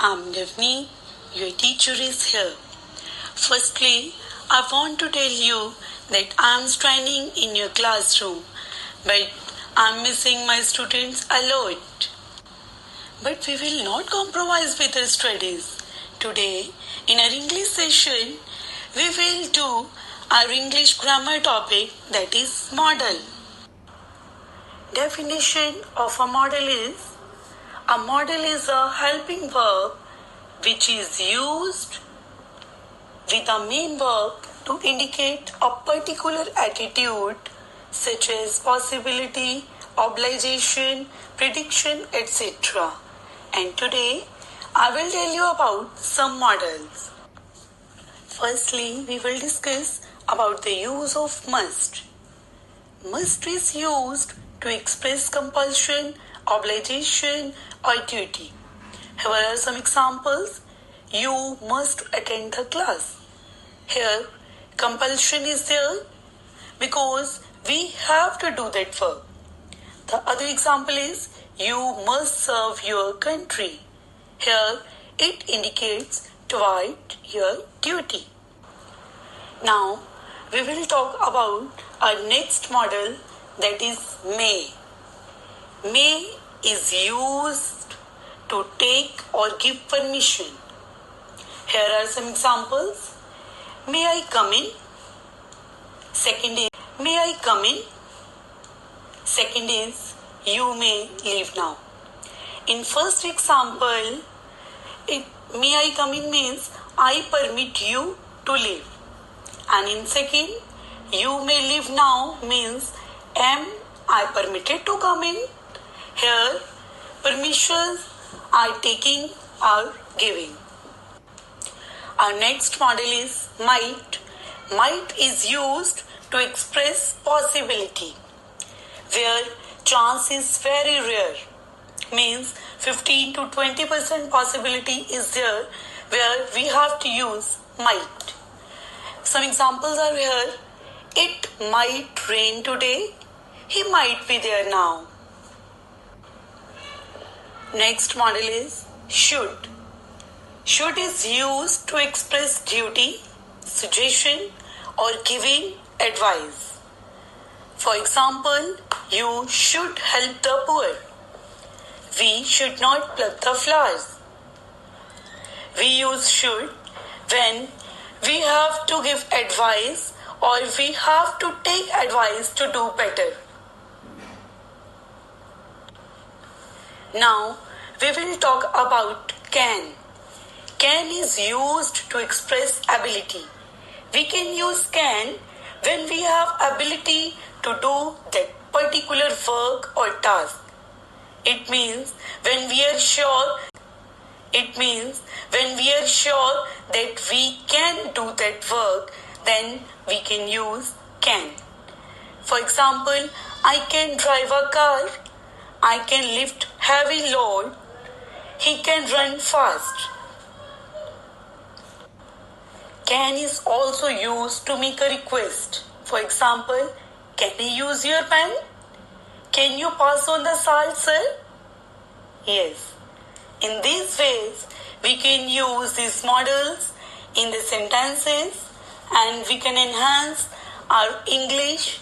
I'm Navneet, your teacher is here. Firstly, I want to tell you that I'm standing in your classroom, but I'm missing my students a lot. But we will not compromise with our studies. Today, in our English session, we will do our English grammar topic, that is model. Definition of a model is: a model is a helping verb which is used with a main verb to indicate a particular attitude such as possibility, obligation, prediction, etc. And today I will tell you about some models. Firstly, we will discuss about the use of must. Must is used to express compulsion, obligation, or duty. Here are some examples. You must attend the class. Here, compulsion is there because we have to do that work. The other example is you must serve your country. Here, it indicates toward your duty. Now, we will talk about our next model, that is may. May is used to take or give permission. Here are some examples. May I come in? Second is, may I come in? Second is, you may leave now. In first example, may I come in means I permit you to leave. And in second, you may leave now means am I permitted to come in? Here, permissions are taking or giving. Our next model is might. Might is used to express possibility, where chance is very rare. Means 15 to 20% possibility is there, where we have to use might. Some examples are here. It might rain today. He might be there now. Next model is should. Should is used to express duty, suggestion, or giving advice. For example, you should help the poor. We should not pluck the flowers. We use should when we have to give advice or we have to take advice to do better. Now, we will talk about can. Can is used to express ability. We can use can when we have ability to do that particular work or task. It means when we are sure that we can do that work, then we can use can. For example, I can drive a car. I can lift heavy load. He can run fast. Can is also used to make a request. For example, can I use your pen? Can you pass on the salt, sir? Yes. In these ways, we can use these models in the sentences and we can enhance our English